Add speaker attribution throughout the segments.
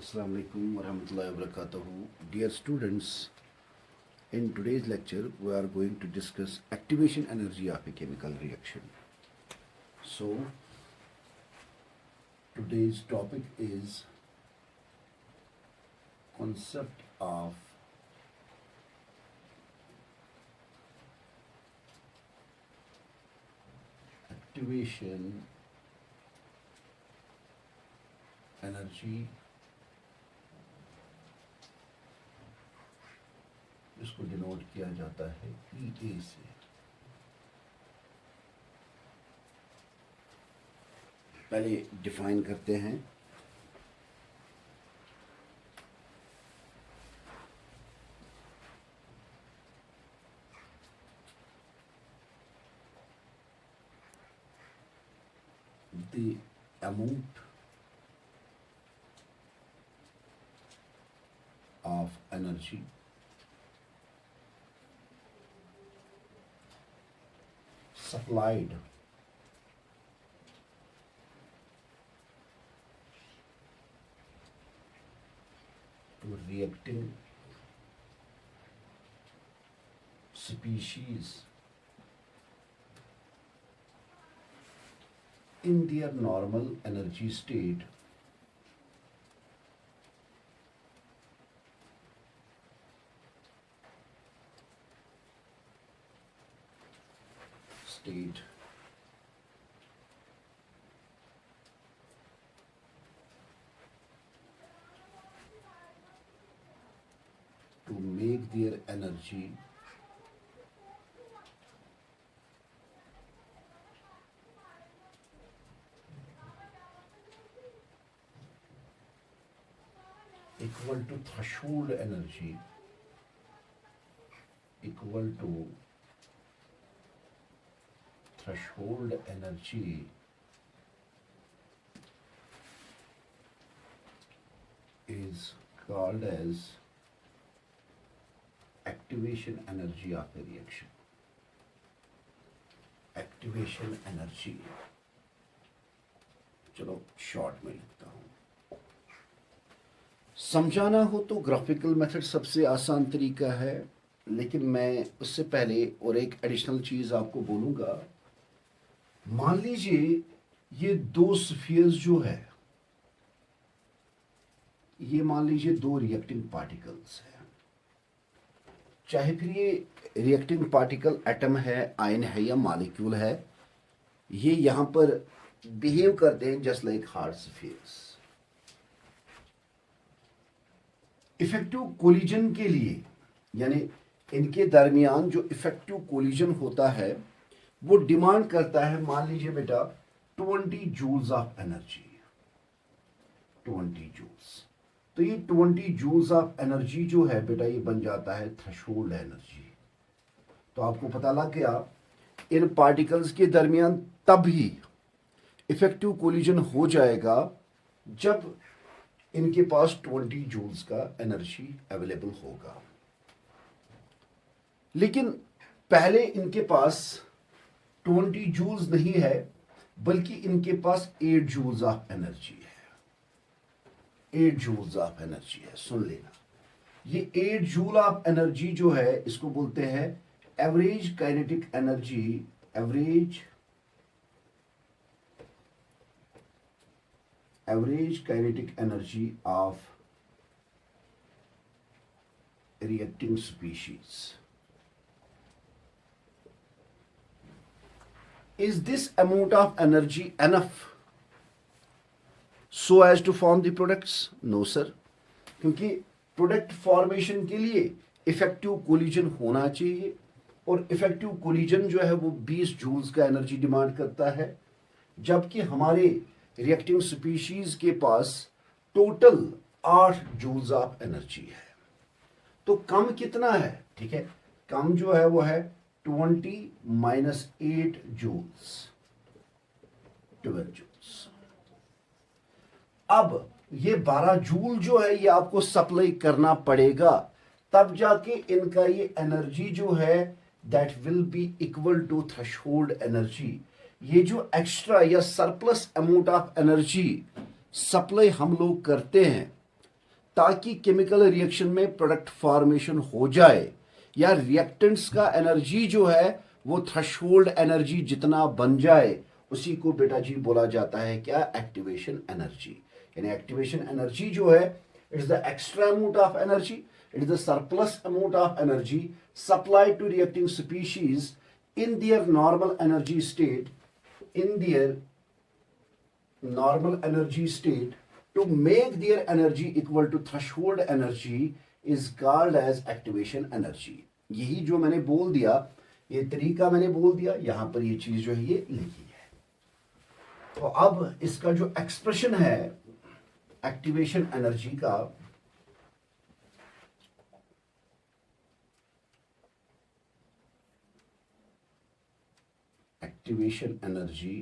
Speaker 1: Assalamu alaikum warahmatullahi wabarakatuh. Dear students, in today's lecture we are going to discuss activation energy of a chemical reaction. So today's topic is concept of activation energy, इसको denote किया जाता है EA से। पहले define करते हैं। The amount of energy supplied to reacting species in their normal energy state to make their energy equal to threshold energy equal to threshold energy is called as activation energy of a reaction. Activation energy, चलो short में लिखता हूँ। समझाना हो तो graphical method सबसे आसान तरीका है, लेकिन मैं उससे पहले और एक एडिशनल चीज आपको बोलूँगा। मान लीजिए ये दो स्फीयर्स जो है, ये मान लीजिए दो रिएक्टिंग पार्टिकल्स है, चाहे फिर ये रिएक्टिंग पार्टिकल एटम है, आयन है या मॉलिक्यूल है, ये यहाँ पर बिहेव करते हैं just like hard spheres. Effective collision के लिए, यानी इनके दरमियान जो इफेक्टिव कोलिजन होता है वो डिमांड करता है, मान लीजिए बेटा 20 जूल्स ऑफ एनर्जी। 20 जूल्स, तो ये 20 जूल्स ऑफ एनर्जी जो है बेटा, ये बन जाता है थ्रेशोल्ड एनर्जी। तो आपको पता लग गया इन पार्टिकल्स के दरमियान तब ही इफेक्टिव कोलिजन हो जाएगा जब इनके पास 20 जूल्स का एनर्जी अवेलेबल होगा। लेकिन पहले इनके पास 20 जूल्स नहीं है, बल्कि इनके पास 8 जूल्स ऑफ एनर्जी है। 8 जूल्स ऑफ एनर्जी है, सुन लेना। ये 8 जूल ऑफ एनर्जी जो है, इसको बोलते हैं average kinetic energy. Average kinetic energy of reacting species. Is this amount of energy enough so as to form the products? No sir, क्योंकि प्रोडक्ट फॉर्मेशन के लिए इफेक्टिव कोलिजन होना चाहिए, और इफेक्टिव कोलिजन जो है वो 20 जूल्स का एनर्जी डिमांड करता है, जबकि हमारे रिएक्टिंग स्पीशीज के पास टोटल 8 जूल्स ऑफ एनर्जी है। तो कम कितना है? ठीक है, कम जो है वो है 20 माइनस 8 जूल्स, 12 जूल्स। अब ये 12 जूल जो है ये आपको सप्लाई करना पड़ेगा, तब जाके इनका ये एनर्जी जो है that will be equal to threshold energy. ये जो एक्स्ट्रा या surplus amount of energy supply हम लोग करते हैं, ताकि केमिकल रिएक्शन में प्रोडक्ट फॉर्मेशन हो जाए, या रिएक्टेंट्स का एनर्जी जो है वो थ्रेशोल्ड एनर्जी जितना बन जाए, उसी को बेटा जी बोला जाता है क्या, एक्टिवेशन एनर्जी। यानी एक्टिवेशन एनर्जी जो है, it is the extra amount of energy, it is the surplus amount of energy supplied to reacting species in their normal energy state, in their normal energy state, to make their energy equal to threshold energy is called as activation energy। यही जो मैंने बोल दिया, ये तरीका मैंने बोल दिया, यहां पर ये चीज जो है ये लिखी है। तो अब इसका जो एक्सप्रेशन है एक्टिवेशन एनर्जी का, एक्टिवेशन एनर्जी,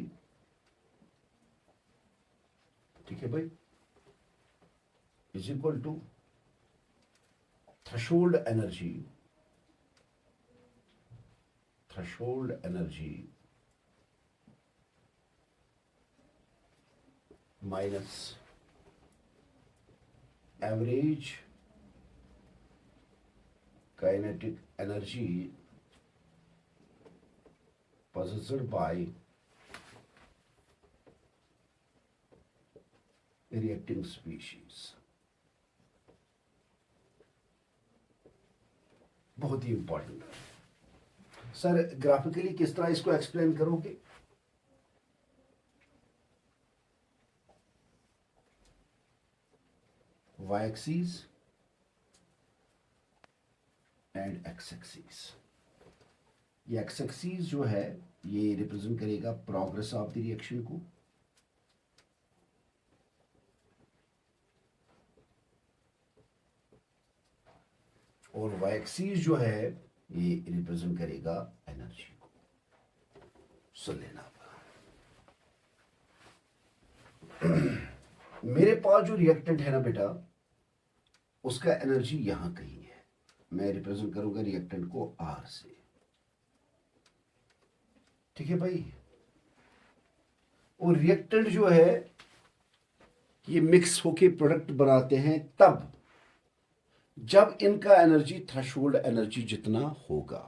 Speaker 1: ठीक है भाई, is equal to threshold energy, threshold energy minus average kinetic energy possessed by reacting species। बहुत ही इंपॉर्टेंट है सर। ग्राफिकली किस तरह इसको एक्सप्लेन करोगे? y एक्सिस एंड x एक्सिस। ये एक्स एक्सिस जो है ये रिप्रेजेंट करेगा प्रोग्रेस ऑफ द रिएक्शन को, और वाई एक्सिस जो है ये रिप्रेजेंट करेगा एनर्जी को। सुन लेना, मेरे पास जो रिएक्टेंट है ना बेटा, उसका एनर्जी यहां कहीं है। मैं रिप्रेजेंट करूंगा रिएक्टेंट को आर से, ठीक है भाई। और रिएक्टेंट जो है ये मिक्स होके प्रोडक्ट बनाते हैं तब जब इनका एनर्जी थ्रेशोल्ड एनर्जी जितना होगा।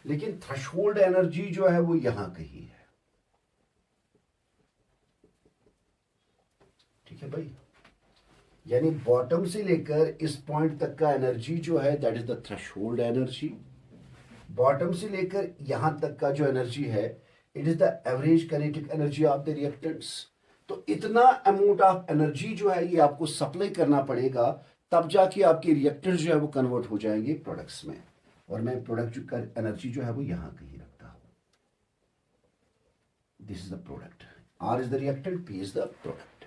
Speaker 1: लेकिन थ्रेशोल्ड एनर्जी जो है वो यहां कहीं है, ठीक है भाई। यानी बॉटम से लेकर इस पॉइंट तक का एनर्जी जो है that is the threshold energy. Bottom से लेकर यहां तक का जो एनर्जी है it is the average kinetic energy of the reactants. तो इतना अमाउंट ऑफ एनर्जी जो है ये आपको सप्लाई करना पड़ेगा, तब जाके आपके रिएक्टेंट्स जो है वो कन्वर्ट हो जाएंगे प्रोडक्ट्स में। और मैं प्रोडक्ट का एनर्जी जो है वो यहां कहीं रखता हूं। This is the product, R is the reactant, P is the product.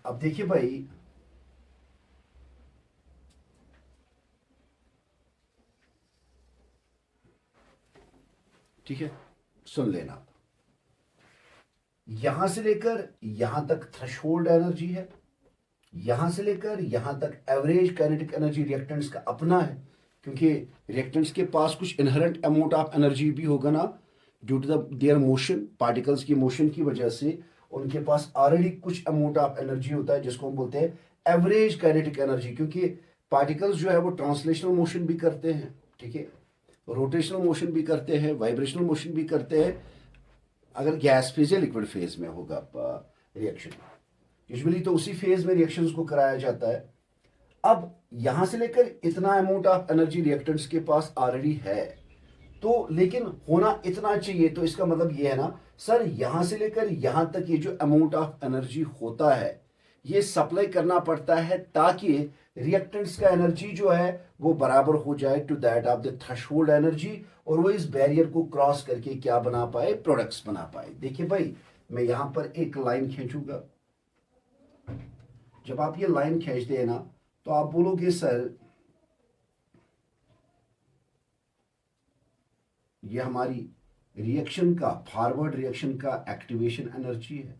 Speaker 1: अब देखिए भाई, ठीक है, सुन लेना। यहां से लेकर यहां तक थ्रेशोल्ड एनर्जी है, यहां से लेकर यहां तक एवरेज काइनेटिक एनर्जी रिएक्टेंट्स का अपना है, क्योंकि रिएक्टेंट्स के पास कुछ इनहेरेंट अमाउंट ऑफ एनर्जी भी होगा ना, due to the their motion, particles की मोशन की वजह से उनके पास ऑलरेडी कुछ अमाउंट ऑफ एनर्जी होता है जिसको हम बोलते हैं एवरेज काइनेटिक एनर्जी। क्योंकि पार्टिकल्स जो है वो ट्रांसलेशनल मोशन भी करते हैं, ठीक है, रोटेशनल मोशन भी करते हैं, वाइब्रेशनल मोशन भी करते हैं, अगर गैस फेज या लिक्विड फेज में होगा रिएक्शन। यूजुअली तो उसी फेज में रिएक्शंस को कराया जाता है। अब यहां से लेकर इतना अमाउंट ऑफ एनर्जी रिएक्टेंट्स के पास ऑलरेडी है, तो लेकिन होना इतना चाहिए, तो इसका मतलब ये है ना सर, यहां से लेकर यहां तक ये जो अमाउंट ऑफ एनर्जी होता है ये सप्लाई करना पड़ता है ताकि रिएक्टेंट्स का एनर्जी जो है वो बराबर हो जाए to that of the threshold energy, और वो इस बैरियर को क्रॉस करके क्या बना पाए, प्रोडक्ट्स बना पाए। देखिए भाई, मैं यहां पर एक लाइन खींचूंगा। जब आप ये लाइन खींचते हैं ना तो आप बोलोगे सर ये हमारी रिएक्शन का, फॉरवर्ड रिएक्शन का एक्टिवेशन एनर्जी है,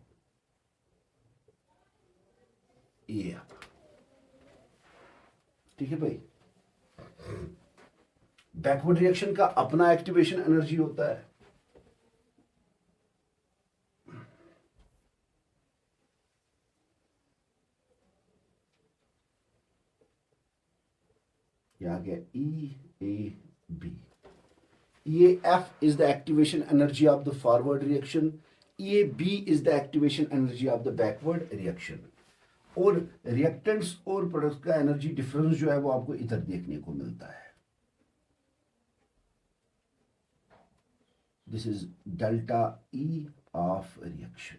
Speaker 1: ये आप, ठीक है भाई। बैकवर्ड रिएक्शन का अपना एक्टिवेशन एनर्जी होता है, ये आ गया EAB। EAF is the activation energy of the forward reaction, EAB is the activation energy of the backward reaction। और रिएक्टेंट्स और प्रोडक्ट्स का एनर्जी डिफरेंस जो है वो आपको इधर देखने को मिलता है। This is delta E of reaction.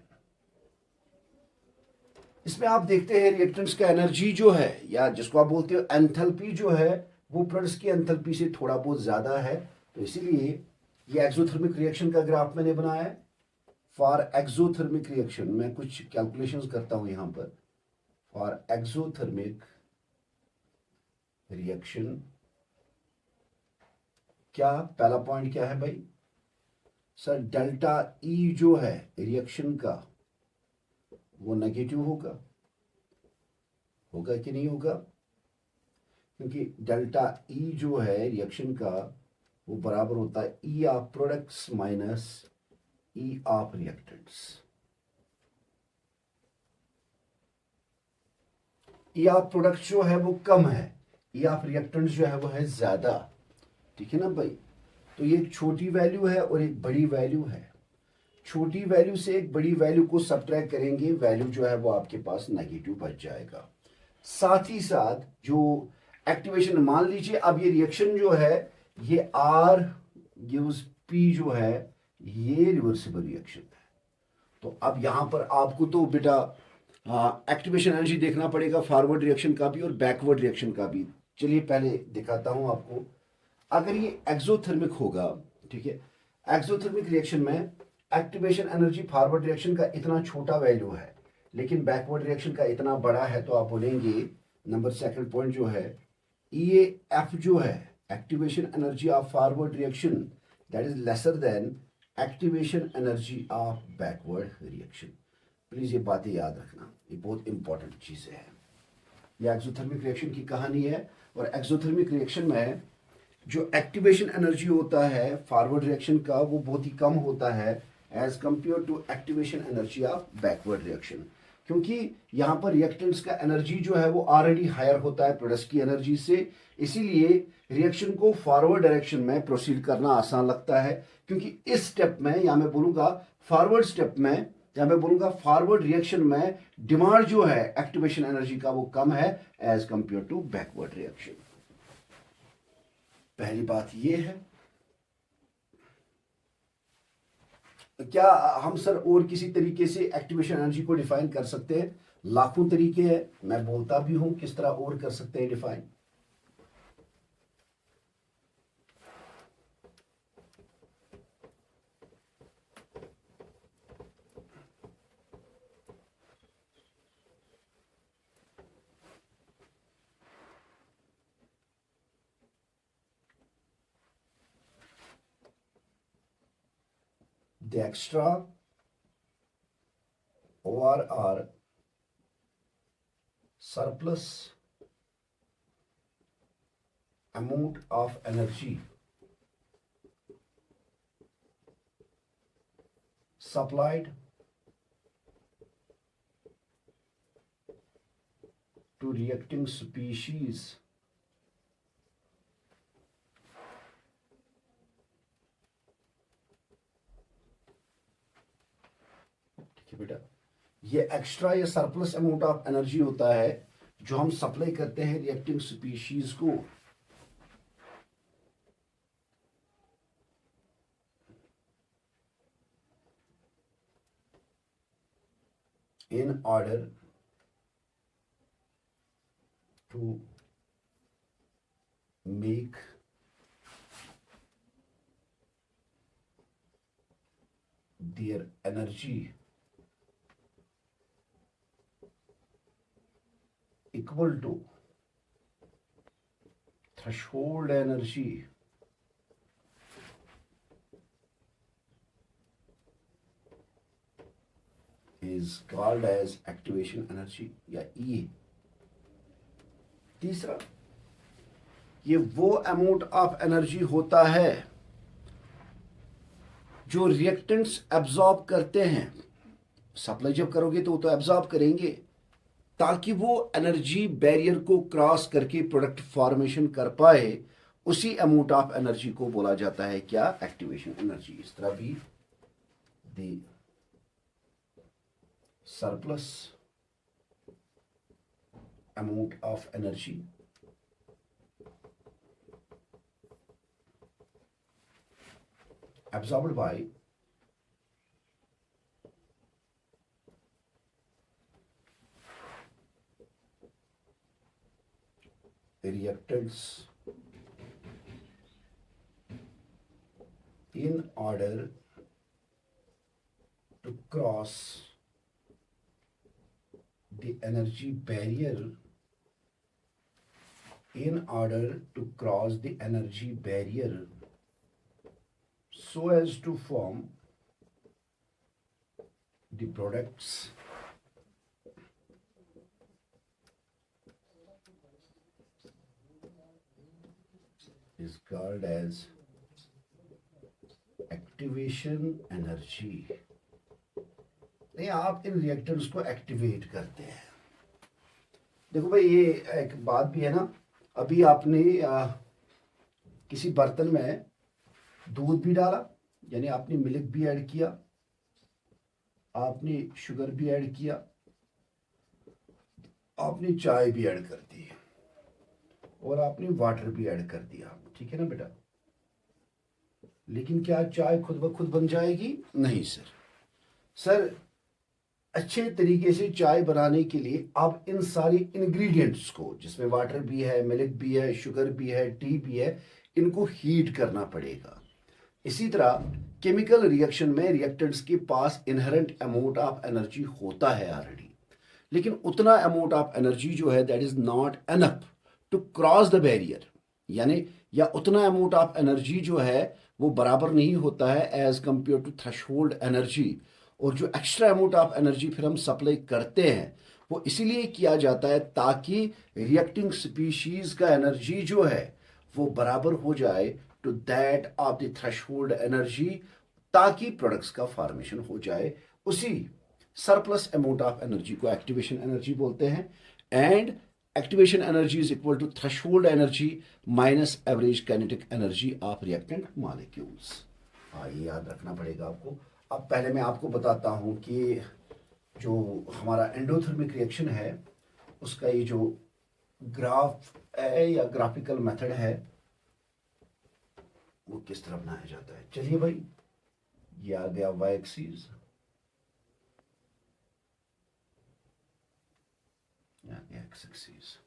Speaker 1: इसमें आप देखते हैं रिएक्टेंट्स का एनर्जी जो है, या जिसको आप बोलते हो एंथैल्पी, जो है वो प्रोडक्ट्स की एंथैल्पी से थोड़ा बहुत ज्यादा है। तो इसीलिए ये एक्सोथर्मिक रिएक्शन का ग्राफ मैंने बनाया है। फॉर एक्सोथर्मिक रिएक्शन मैं कुछ कैलकुलेशंस करता हूं यहां पर। फॉर एक्सोथर्मिक रिएक्शन क्या पहला पॉइंट क्या है भाई सर, डेल्टा ई जो है रिएक्शन का वो नेगेटिव होगा, होगा कि नहीं होगा? क्योंकि डेल्टा ई जो है रिएक्शन का वो बराबर होता है E of products minus E of reactants. E of products जो है वो कम है, ई ऑफ रिएक्टेंट्स जो है वो है ज्यादा। ठीक है ना भाई? तो ये एक छोटी वैल्यू है और एक बड़ी वैल्यू है। छोटी वैल्यू से एक बड़ी वैल्यू को सब्ट्रैक्ट करेंगे, वैल्यू जो है वो आपके पास नेगेटिव बच जाएगा। साथ ही साथ जो एक्टिवेशन, मान लीजिए अब ये रिएक्शन जो है ये R गिव्स P जो है ये रिवर्सिबल रिएक्शन है। तो अब यहां पर आपको तो बेटा एक्टिवेशन एनर्जी देखना पड़ेगा, फॉरवर्ड रिएक्शन का भी और बैकवर्ड रिएक्शन का भी। चलिए पहले दिखाता हूं आपको। अगर ये एक्सोथर्मिक होगा, ठीक है, एक्सोथर्मिक रिएक्शन में एक्टिवेशन एनर्जी फॉरवर्ड रिएक्शन का इतना छोटा वैल्यू है लेकिन बैकवर्ड रिएक्शन का इतना बड़ा है, तो आप बोलेंगे नंबर सेकंड पॉइंट जो है EAF जो है activation energy of forward reaction that is lesser than activation energy of backward reaction. Please ये बातें याद रखना, ये बहुत इंपॉर्टेंट चीजें हैं। ये एक्सोथर्मिक रिएक्शन की कहानी है। और एक्सोथर्मिक रिएक्शन में जो एक्टिवेशन एनर्जी होता है फॉरवर्ड रिएक्शन का वो बहुत ही कम होता है as compare to activation energy of backward reaction, क्योंकि यहाँ पर रिएक्टेंट्स का एनर्जी जो है वो ऑलरेडी हायर होता है प्रोडक्ट्स की एनर्जी से। इसीलिए रिएक्शन को फॉरवर्ड डायरेक्शन में प्रोसीड करना आसान लगता है, क्योंकि इस स्टेप में, या मैं बोलूँगा फॉरवर्ड स्टेप में, या मैं बोलूँगा फॉरवर्ड रिएक्शन में डिमांड जो है एक्टिवेशन एनर्जी का वो कम है as compare to backward reaction. पहली बात ये है। क्या हम सर और किसी तरीके से एक्टिवेशन एनर्जी को डिफाइन कर सकते हैं? लाखों तरीके हैं, मैं बोलता भी हूं किस तरह और कर सकते हैं define. The extra or surplus amount of energy supplied to reacting species बेटा, ये एक्स्ट्रा या सरप्लस अमाउंट ऑफ एनर्जी होता है जो हम सप्लाई करते हैं रिएक्टिंग स्पीशीज को। In order to make their energy equal to threshold energy is called as activation energy या E। तीसरा, ये वो अमाउंट ऑफ एनर्जी होता है जो रिएक्टेंट्स एब्जॉर्ब करते हैं। सप्लाई जब करोगे तो वो तो एब्जॉर्ब करेंगे, ताकि वो एनर्जी बैरियर को क्रॉस करके प्रोडक्ट फॉर्मेशन कर पाए, उसी अमाउंट ऑफ एनर्जी को बोला जाता है क्या? Activation energy. इस तरह भी the surplus amount of energy absorbed by reactants in order to cross the energy barrier, in order to cross the energy barrier so as to form the products is called as activation energy. नहीं, आप इन reactors को activate करते हैं। देखो भाई, ये एक बात भी है ना, अभी आपने किसी बर्तन में दूध भी डाला, यानी आपने मिल्क भी ऐड किया, आपने शुगर भी ऐड किया, आपने चाय भी ऐड कर दी और आपने वाटर भी ऐड कर दिया, ठीक है ना बेटा? लेकिन क्या चाय खुद ब खुद बन जाएगी? नहीं सर, अच्छे तरीके से चाय बनाने के लिए आप इन सारी इंग्रेडिएंट्स को, जिसमें वाटर भी है, मिल्क भी है, शुगर भी है, टी भी है, इनको हीट करना पड़ेगा। इसी तरह केमिकल रिएक्शन में रिएक्टेंट्स के पास इनहेरेंट अमाउंट ऑफ एनर्जी होता है ऑलरेडी, लेकिन उतना अमाउंट ऑफ एनर्जी जो है that is not enough to cross the barrier, यानी या उतना अमाउंट ऑफ एनर्जी जो है वो बराबर नहीं होता है as compare to threshold energy. और जो एक्स्ट्रा अमाउंट ऑफ एनर्जी फिर हम सप्लाई करते हैं वो इसीलिए किया जाता है ताकि रिएक्टिंग स्पीशीज का एनर्जी जो है वो बराबर हो जाए to that of the threshold energy, ताकि प्रोडक्ट्स का फॉर्मेशन हो जाए। उसी सरप्लस अमाउंट ऑफ एनर्जी को एक्टिवेशन एनर्जी बोलते हैं। And activation energy is equal to threshold energy minus average kinetic energy of reactant molecules. ये याद रखना पड़ेगा आपको। अब पहले मैं आपको बताता हूं कि जो हमारा एंडोथर्मिक रिएक्शन है उसका ये जो ग्राफ है या ग्राफिकल मेथड है वो किस तरह बनाया जाता है। चलिए भाई, ये आ गया Y axis, X axis.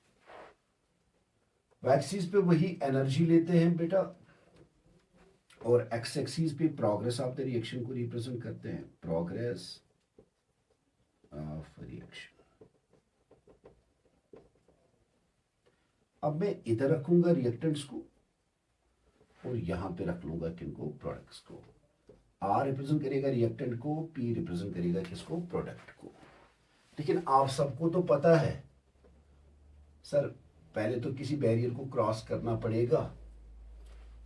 Speaker 1: Y axis पे वही एनर्जी लेते हैं बेटा, और एक्स एक्सिस पे प्रोग्रेस ऑफ द रिएक्शन को रिप्रेजेंट करते हैं, प्रोग्रेस ऑफ रिएक्शन। अब मैं इधर रखूंगा रिएक्टेंट्स को और यहां पे रख लूंगा किनको? प्रोडक्ट्स को। आर रिप्रेजेंट करेगा रिएक्टेंट को, पी रिप्रेजेंट करेगा किसको? प्रोडक्ट को। लेकिन आप सबको तो पता है सर, पहले तो किसी बैरियर को क्रॉस करना पड़ेगा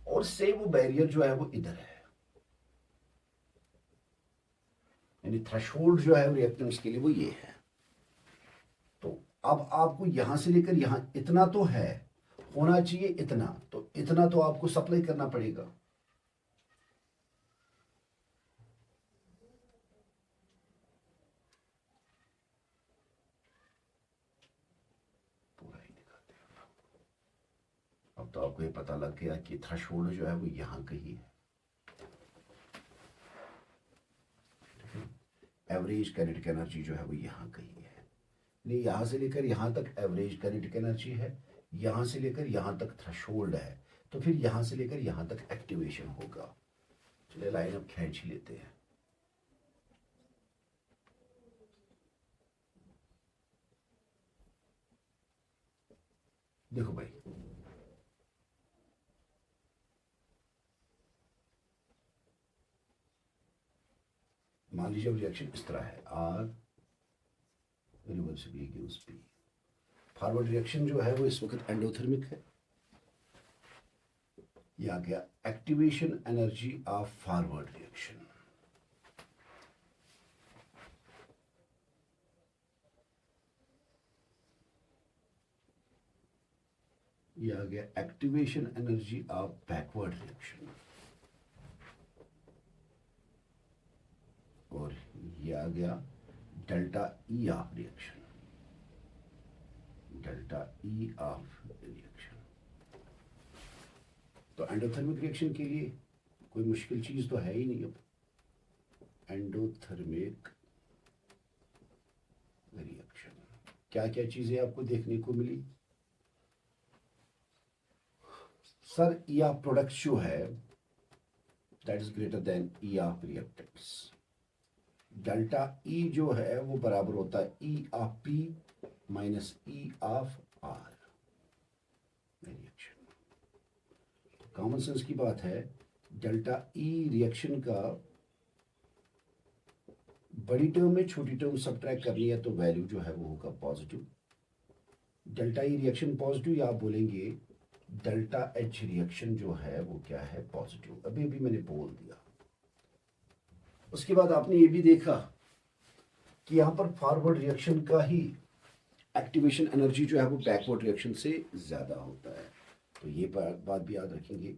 Speaker 1: और से वो बैरियर जो है वो इधर है, यानी थ्रेशोल्ड जो है रिएक्टेंट्स के लिए वो ये है। तो अब आपको यहां से लेकर यहां इतना तो है, होना चाहिए इतना, तो इतना तो आपको सप्लाई करना पड़ेगा। पूरा ही दिखाते हैं। अब तो आपको ये पता लग गया कि थ्रेशोल्ड जो है वो यहां कहीं है। एवरेज काइनेटिक एनर्जी जो है वो यहां कहीं है, नहीं यहां से लेकर यहां तक एवरेज काइनेटिक एनर्जी है, यहां से लेकर यहां तक थ्रेशोल्ड है, तो फिर यहां से लेकर यहां तक एक्टिवेशन होगा। चलिए लाइन अब खींच लेते हैं। देखो भाई, मान लीजिए रिएक्शन इस तरह है, R reverse B gives P. Forward reaction जो है वो इस वक्त एंडोथर्मिक है। ये आ गया activation energy of forward reaction. ये आ गया activation energy of backward reaction, और ये आ गया delta E of reaction, delta E of reaction. तो एंडोथर्मिक रिएक्शन के लिए कोई मुश्किल चीज तो है ही नहीं। अब एंडोथर्मिक रिएक्शन क्या क्या चीजें आपको देखने को मिली? सर ई ऑफ प्रोडक्ट्स जो है that is greater than E of reactants. Delta E जो है वो बराबर होता है E of P minus E of R reaction. तो कॉमन सेंस की बात है, डेल्टा ई रिएक्शन का बड़ी टर्म में छोटी टर्म सब्ट्रैक्ट करनी है तो वैल्यू जो है वो होगा positive. Delta E reaction positive, या आप बोलेंगे डेल्टा एच रिएक्शन जो है वो क्या है? पॉजिटिव। अभी अभी मैंने बोल दिया। उसके बाद आपने ये भी देखा कि यहाँ पर फॉरवर्ड रिएक्शन का ही एक्टिवेशन एनर्जी जो है वो बैकवर्ड रिएक्शन से ज़्यादा होता है। तो ये बात भी याद रखेंगे।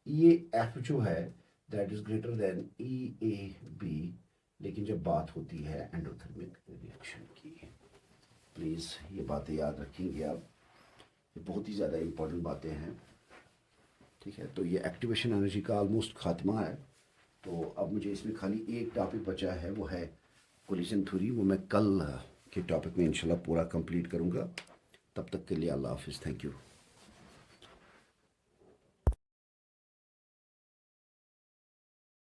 Speaker 1: ये एफ जो है that is greater than E A B, लेकिन जब बात होती है एंडोथर्मिक रिएक्शन की। प्लीज़ ये बातें याद रखेंगे आप, ये बहुत ही ज़्यादा इम्पोर्टेंट बातें हैं। ठीक है, तो ये एक्टिवेशन एनर्जी का ऑलमोस्ट खात्मा है। तो अब मुझे इसमें खाली एक टॉपिक बचा है, वो है कोलिजन थ्योरी। वो मैं कल के टॉपिक में इंशाल्लाह पूरा कंप्लीट करूँगा। तब तक के लिए अल्लाह हाफिज़, थैंक यू।